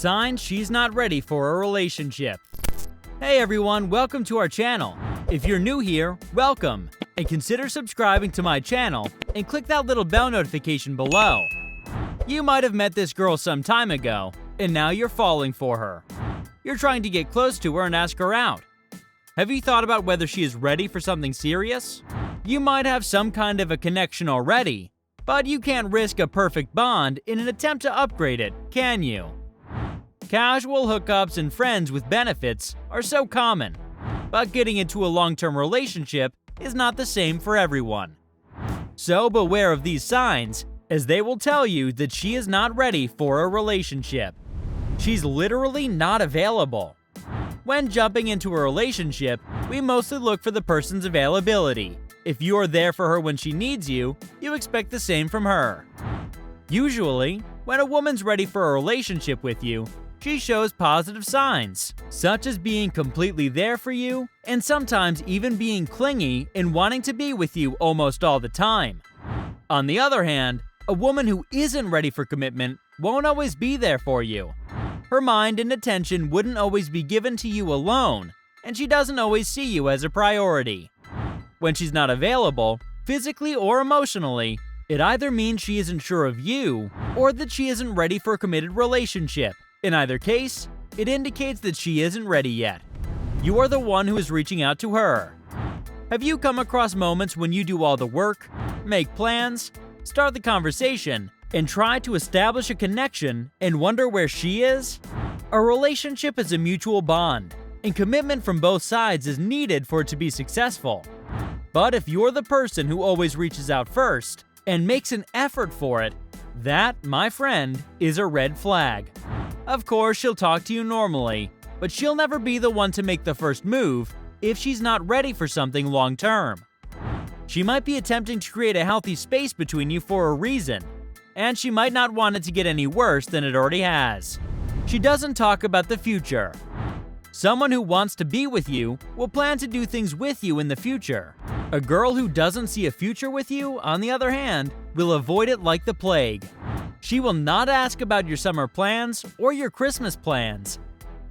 Signs she's not ready for a relationship. Hey everyone, welcome to our channel. If you're new here, welcome, and consider subscribing to my channel and click that little bell notification below. You might have met this girl some time ago, and now you're falling for her. You're trying to get close to her and ask her out. Have you thought about whether she is ready for something serious? You might have some kind of a connection already, but you can't risk a perfect bond in an attempt to upgrade it, can you? Casual hookups and friends with benefits are so common, but getting into a long-term relationship is not the same for everyone. So beware of these signs, as they will tell you that she is not ready for a relationship. She's literally not available. When jumping into a relationship, we mostly look for the person's availability. If you're there for her when she needs you, you expect the same from her. Usually, when a woman's ready for a relationship with you, she shows positive signs, such as being completely there for you, and sometimes even being clingy and wanting to be with you almost all the time. On the other hand, a woman who isn't ready for commitment won't always be there for you. Her mind and attention wouldn't always be given to you alone, and she doesn't always see you as a priority. When she's not available, physically or emotionally, it either means she isn't sure of you, or that she isn't ready for a committed relationship. In either case, it indicates that she isn't ready yet. You are the one who is reaching out to her. Have you come across moments when you do all the work, make plans, start the conversation, and try to establish a connection and wonder where she is? A relationship is a mutual bond, and commitment from both sides is needed for it to be successful. But if you're the person who always reaches out first and makes an effort for it, that, my friend, is a red flag. Of course, she'll talk to you normally, but she'll never be the one to make the first move if she's not ready for something long-term. She might be attempting to create a healthy space between you for a reason, and she might not want it to get any worse than it already has. She doesn't talk about the future. Someone who wants to be with you will plan to do things with you in the future. A girl who doesn't see a future with you, on the other hand, will avoid it like the plague. She will not ask about your summer plans or your Christmas plans.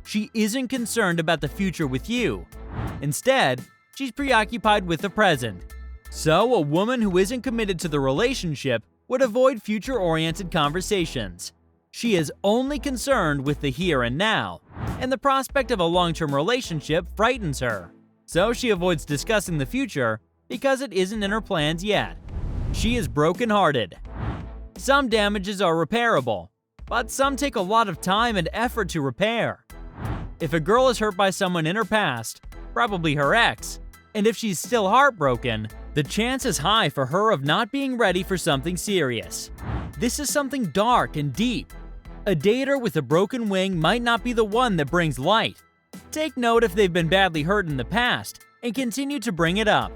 She isn't concerned about the future with you. Instead, she's preoccupied with the present. So, a woman who isn't committed to the relationship would avoid future-oriented conversations. She is only concerned with the here and now, and the prospect of a long-term relationship frightens her. So she avoids discussing the future because it isn't in her plans yet. She is brokenhearted. Some damages are repairable, but some take a lot of time and effort to repair. If a girl is hurt by someone in her past, probably her ex, and if she's still heartbroken, the chance is high for her of not being ready for something serious. This is something dark and deep. A dater with a broken wing might not be the one that brings light. Take note if they've been badly hurt in the past and continue to bring it up.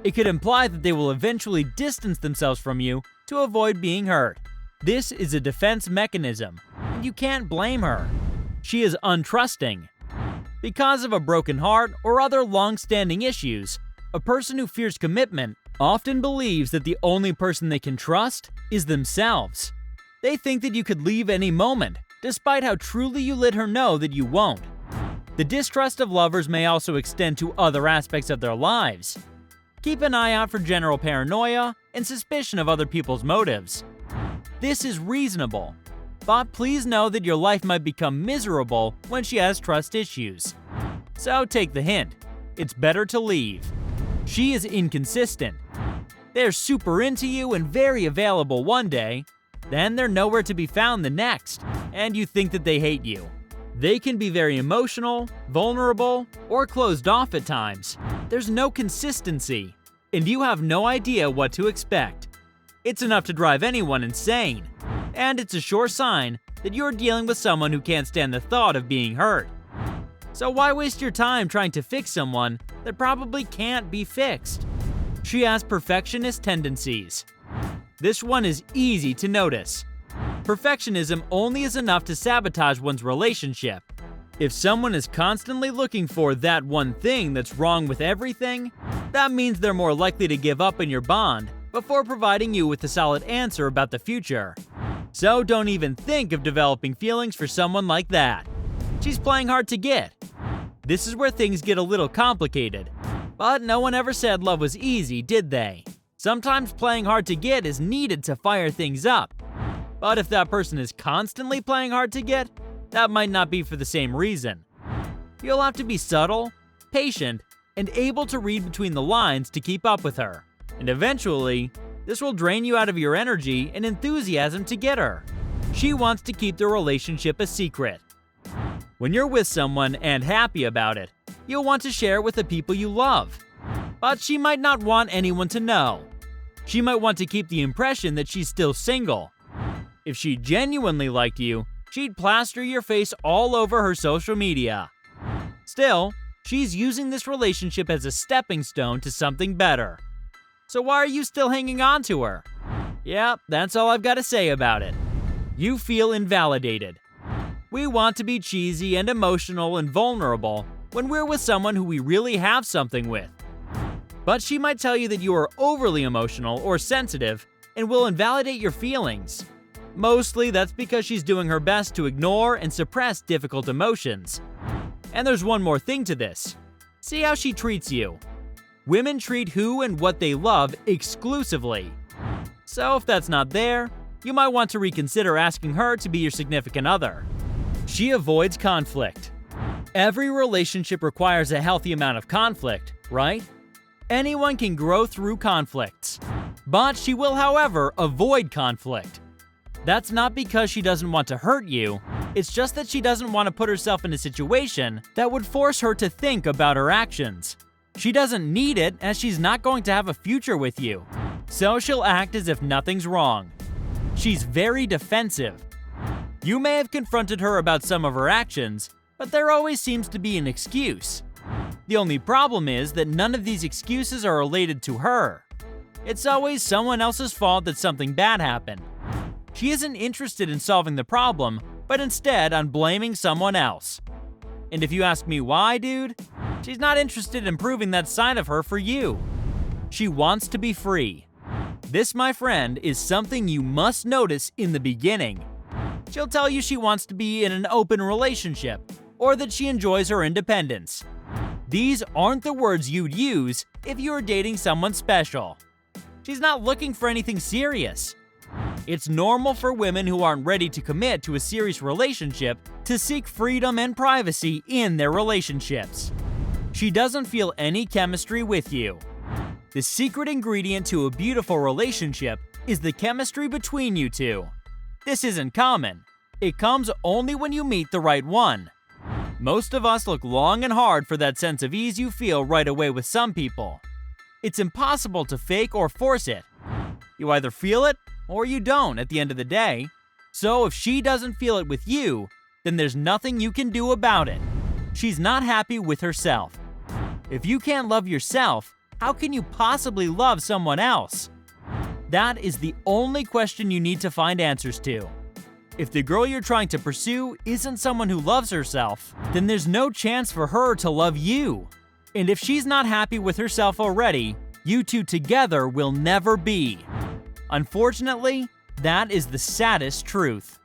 It could imply that they will eventually distance themselves from you to avoid being hurt. This is a defense mechanism, and you can't blame her. She is untrusting. Because of a broken heart or other long-standing issues, a person who fears commitment often believes that the only person they can trust is themselves. They think that you could leave any moment, despite how truly you let her know that you won't. The distrust of lovers may also extend to other aspects of their lives. Keep an eye out for general paranoia and suspicion of other people's motives. This is reasonable, but please know that your life might become miserable when she has trust issues. So take the hint. It's better to leave. She is inconsistent. They're super into you and very available one day, then they're nowhere to be found the next, and you think that they hate you. They can be very emotional, vulnerable, or closed off at times. There's no consistency, and you have no idea what to expect. It's enough to drive anyone insane, and it's a sure sign that you're dealing with someone who can't stand the thought of being hurt. So why waste your time trying to fix someone that probably can't be fixed? She has perfectionist tendencies. This one is easy to notice. Perfectionism only is enough to sabotage one's relationship. If someone is constantly looking for that one thing that's wrong with everything, that means they're more likely to give up in your bond before providing you with a solid answer about the future. So don't even think of developing feelings for someone like that. She's playing hard to get. This is where things get a little complicated. But no one ever said love was easy, did they? Sometimes playing hard to get is needed to fire things up. But if that person is constantly playing hard to get, that might not be for the same reason. You'll have to be subtle, patient, and able to read between the lines to keep up with her. And eventually, this will drain you out of your energy and enthusiasm to get her. She wants to keep the relationship a secret. When you're with someone and happy about it, you'll want to share it with the people you love. But she might not want anyone to know. She might want to keep the impression that she's still single. If she genuinely liked you, she'd plaster your face all over her social media. Still, she's using this relationship as a stepping stone to something better. So why are you still hanging on to her? Yeah, that's all I've got to say about it. You feel invalidated. We want to be cheesy and emotional and vulnerable when we're with someone who we really have something with. But she might tell you that you are overly emotional or sensitive and will invalidate your feelings. Mostly that's because she's doing her best to ignore and suppress difficult emotions. And there's one more thing to this. See how she treats you. Women treat who and what they love exclusively. So if that's not there, you might want to reconsider asking her to be your significant other. She avoids conflict. Every relationship requires a healthy amount of conflict, right? Anyone can grow through conflicts. But she will, however, avoid conflict. That's not because she doesn't want to hurt you, it's just that she doesn't want to put herself in a situation that would force her to think about her actions. She doesn't need it, as she's not going to have a future with you. So she'll act as if nothing's wrong. She's very defensive. You may have confronted her about some of her actions, but there always seems to be an excuse. The only problem is that none of these excuses are related to her. It's always someone else's fault that something bad happened. She isn't interested in solving the problem, but instead on blaming someone else. And if you ask me why, dude, she's not interested in proving that side of her for you. She wants to be free. This, my friend, is something you must notice in the beginning. She'll tell you she wants to be in an open relationship, or that she enjoys her independence. These aren't the words you'd use if you were dating someone special. She's not looking for anything serious. It's normal for women who aren't ready to commit to a serious relationship to seek freedom and privacy in their relationships. She doesn't feel any chemistry with you. The secret ingredient to a beautiful relationship is the chemistry between you two. This isn't common. It comes only when you meet the right one. Most of us look long and hard for that sense of ease you feel right away with some people. It's impossible to fake or force it. You either feel it or you don't at the end of the day. So if she doesn't feel it with you, then there's nothing you can do about it. She's not happy with herself. If you can't love yourself, how can you possibly love someone else? That is the only question you need to find answers to. If the girl you're trying to pursue isn't someone who loves herself, then there's no chance for her to love you. And if she's not happy with herself already, you two together will never be. Unfortunately, that is the saddest truth.